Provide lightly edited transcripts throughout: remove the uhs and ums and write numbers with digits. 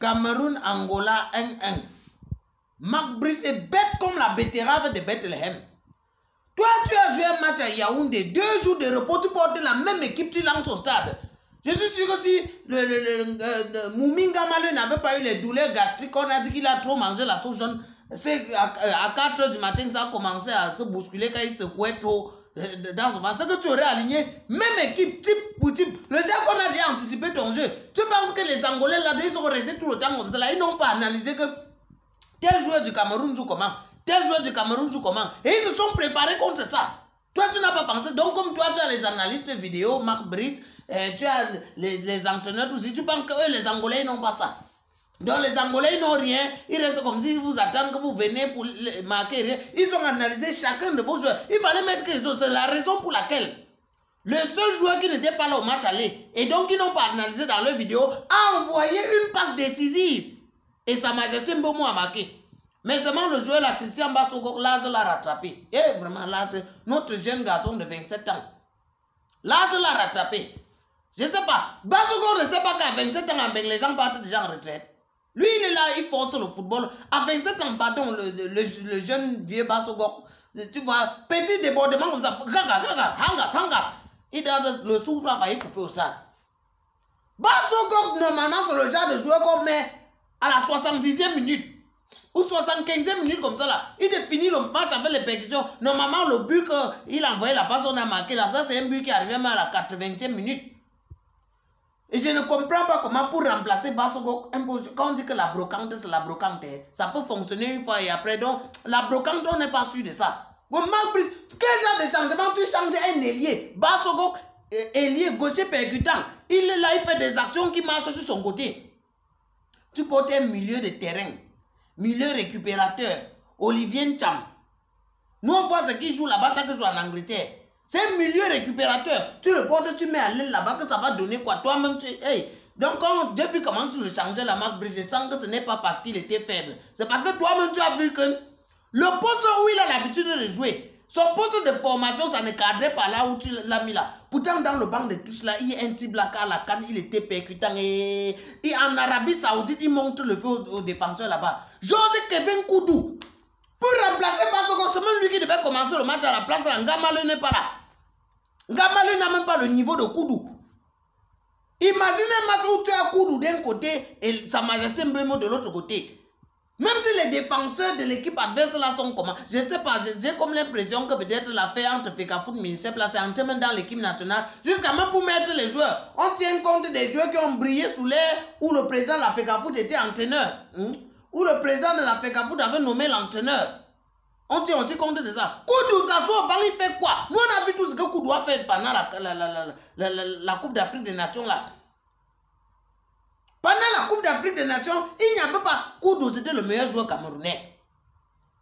Cameroun-Angola 1-1. Marc Brice est bête comme la betterave de Bethléem. Toi, tu as joué un match à Yaoundé, 2 jours de repos, tu portes la même équipe, tu lances au stade. Je suis sûr que si Mouminga Malé n'avait pas eu les douleurs gastriques, on a dit qu'il a trop mangé la sauce jaune. C'est à 4 h du matin que ça a commencé à se bousculer quand il secouait trop dans son ventre. C'est que tu aurais aligné même équipe, type pour type. Le gars qu'on a déjà anticipé ton jeu. Tu penses que les Angolais là, ils sont restés tout le temps comme ça là. Ils n'ont pas analysé que tel joueur du Cameroun joue comment, tel joueur du Cameroun joue comment. Et ils se sont préparés contre ça. Toi, tu n'as pas pensé. Donc, comme toi, tu as les analystes vidéo, Marc Brice, tu as les entraîneurs, tout ça. Tu penses que eux, les Angolais, ils n'ont pas ça. Donc, les Angolais, ils n'ont rien. Ils restent comme s'ils vous attendent que vous venez pour marquer rien. Ils ont analysé chacun de vos joueurs. Il fallait mettre quelque chose. C'est la raison pour laquelle le seul joueur qui n'était pas là au match aller, et donc ils n'ont pas analysé dans leur vidéo, a envoyé une passe décisive. Et Sa Majesté Mbomou a marqué. Mais seulement le joueur, la Christian Bassogok, l'âge l'a rattrapé. Et vraiment, l'âge, notre jeune garçon de 27 ans, l'âge l'a rattrapé. Je ne sais pas. Bassogok ne sait pas qu'à 27 ans, les gens partent déjà en retraite. Lui, il est là, il force le football. À 27 ans, pardon, le jeune vieux Bassogok, tu vois, petit débordement comme ça, hangas. Il donne le souffle à faillir couper au stade. Bassogok, normalement, c'est le genre de joueur qu'on met à la 70e minute. Ou 75e minute comme ça là, il a fini le match avec les percussions. Normalement, le but qu'il a envoyé la passe, on a marqué là. Ça, c'est un but qui arrive même à la 80e minute. Et je ne comprends pas comment pour remplacer Bassogok, quand on dit que la brocante, c'est la brocante, ça peut fonctionner une fois et après. Donc, la brocante, on n'est pas sûr de ça. Quel genre de changement tu changes un ailier? Bassogok, ailier gaucher percutant, il est là, il fait des actions qui marchent sur son côté. Tu portes un milieu de terrain. Milieu récupérateur, Olivier Ncham. Nous on voit ce qui joue là-bas, ça qui joue en Angleterre. C'est un milieu récupérateur. Tu le portes, tu mets à l'aile là-bas, que ça va donner quoi? Toi-même, tu... Hey. Donc, depuis comment tu le changeais la marque Brice, je sens que ce n'est pas parce qu'il était faible. C'est parce que toi-même, tu as vu que le poste où il a l'habitude de jouer, son poste de formation, ça ne cadrait pas là où tu l'as mis là. Pourtant, dans le banc de touche là, il y a un type là, à la canne, il était percutant. Et en Arabie Saoudite, il montre le feu aux défenseurs là-bas. José Kevin Koudou, pour remplacer Bassogok, c'est même lui qui devait commencer le match à la place. Ngamalé n'est pas là. Ngamalé n'a même pas le niveau de Koudou. Imagine un match où tu as Koudou d'un côté et Sa Majesté Mbemo de l'autre côté. Même si les défenseurs de l'équipe adverse là sont comment, je ne sais pas, j'ai comme l'impression que peut-être l'affaire entre Fecafoot et Minicep là, c'est entré même dans l'équipe nationale, jusqu'à même pour mettre les joueurs. On tient compte des joueurs qui ont brillé sous l'air où le président de la Fecafoot était entraîneur, où le président de la Fecafoot avait nommé l'entraîneur. On tient aussi compte de ça. Koudou s'assoit au banc, il fait quoi? Nous on a vu tout ce que Koudou a fait pendant la Coupe d'Afrique des Nations là. Pendant la Coupe d'Afrique des Nations, il n'y avait pas Koudou, c'était le meilleur joueur camerounais.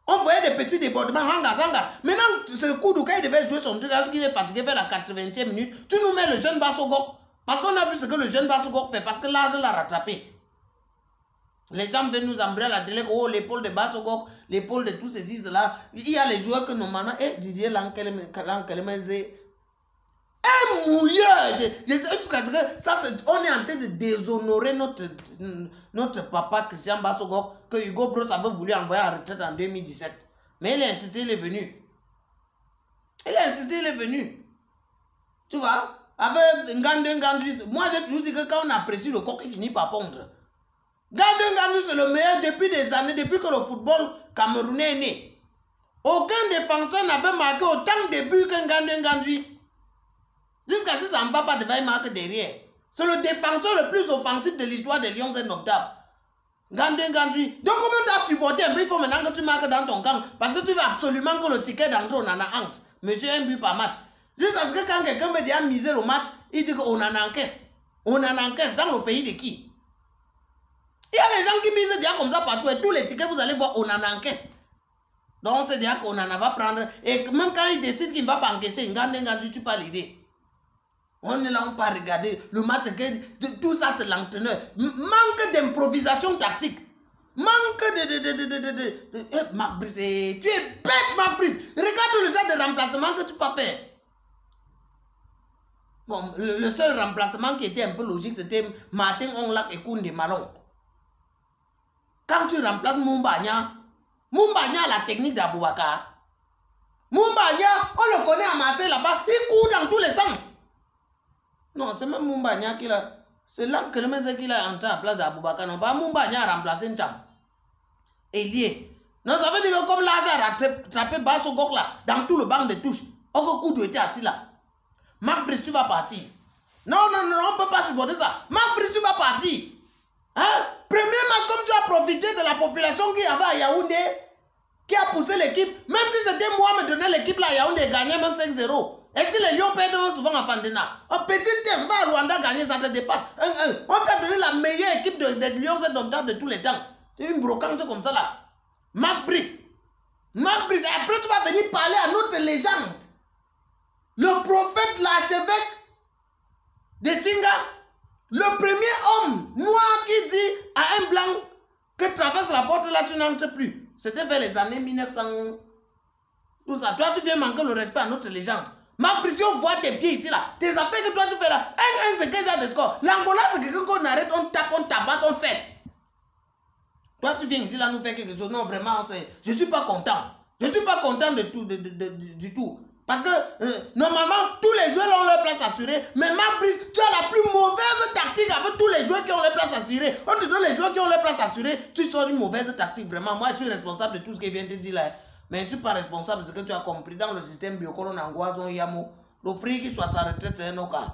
On voyait des petits débordements, hangas. Maintenant, ce Koudou, quand il devait jouer son truc, parce qu'il est fatigué vers la 80e minute, tu nous mets le jeune Bassogok. Parce qu'on a vu ce que le jeune Bassogok fait, parce que l'âge l'a rattrapé. Les gens viennent nous embrouiller à la télé, oh, l'épaule de Bassogok, l'épaule de tous ces is-là. Il y a les joueurs que normalement, Didier Lankelmeze, mouilleur. Ça, on est en train de déshonorer notre papa Christian Bassogok que Hugo Bros avait voulu envoyer à retraite en 2017. Mais il a insisté, il est venu. Tu vois, avec Ngandou, moi j'ai toujours dit que quand on apprécie le coq, il finit par pondre. Ngandou, c'est le meilleur depuis des années, depuis que le football camerounais est né. Aucun défenseur n'avait marqué autant de buts que Ngandou. Jusqu'à ce que son papa devait marquer derrière. C'est le défenseur le plus offensif de l'histoire des Lions indomptables. Ngandou. Donc comment tu as supporté un but? Il faut maintenant que tu marques dans ton camp. Parce que tu veux absolument que le ticket d'entrée, on en a honte. Monsieur, un but par match. Jusqu'à ce que quand quelqu'un me dit à miser le match, il dit qu'on en encaisse. On en encaisse dans le pays de qui? Il y a les gens qui misent déjà comme ça partout. Et tous les tickets, vous allez voir, on en encaisse. Donc c'est déjà qu'on en va prendre. Et même quand il décide qu'il ne va pas encaisser, Ngandou, tu peux l'aider. On est là, on peut regarder le match, tout ça c'est l'entraîneur. Manque d'improvisation tactique. Manque de Marc Brice, tu es bête Marc Brice. Regarde le genre de remplacement que tu peux faire. Bon, le seul remplacement qui était un peu logique, c'était Martin Onglak et Koundé Malon. Quand tu remplaces Moumbagna a la technique d'Aboubakar. Moumbagna, on le connaît à Marseille là-bas, il court dans tous les sens. Non, c'est même Moumbagna qui l'a. C'est l'homme que le mec qui l'a entré à la place d'Aboubakar. Non, pas Moumbagna a remplacé Ncham. Ailier. Non, ça veut dire que comme là, j'ai rattrapé Basso Gok là, dans tout le banc de touche. Aucun coup était assis là. Marc Brissu va partir. Non, on ne peut pas supporter ça. Marc Brissu va partir. Hein? Premier match, comme tu as profité de la population qui avait à Yaoundé, qui a poussé l'équipe, même si c'était moi qui me donnais l'équipe là, Yaoundé gagnait même 5-0. Est-ce que les Lions perdent souvent à Fandena? Un petit test, pas à Rwanda gagner, ça te dépasse. 1-1. On t'a donné la meilleure équipe de Lions indomptables de tous les temps. C'est une brocante comme ça là. Marc Brice. Après tu vas venir parler à notre légende. Le prophète, l'archevêque de Tinga. Le premier homme, moi qui dis à un blanc que traverse la porte là, tu n'entres plus. C'était vers les années 1900. Tout ça. Toi, tu viens manquer le respect à notre légende. Marc Brice, on voit tes pieds ici là. Tes affaires que toi tu fais là. 1-1, c'est quel genre de score? L'Angola, c'est quelqu'un qu'on arrête, on tape, on tabasse, on fesse. Toi, tu viens ici là nous faire quelque chose. Non, vraiment, je ne suis pas content. Je ne suis pas content de tout, du tout. Parce que normalement, tous les joueurs ont leur place assurée. Mais Marc Brice, tu as la plus mauvaise tactique avec tous les joueurs qui ont leur place assurée. On te donne les joueurs qui ont leur place assurée. Tu sors une mauvaise tactique. Vraiment, moi, je suis responsable de tout ce qui vient de dire là. Mais je ne suis pas responsable de ce que tu as compris dans le système Biokoro Nangouazon Yamo. Le prix qui soit sa retraite, c'est un autre cas.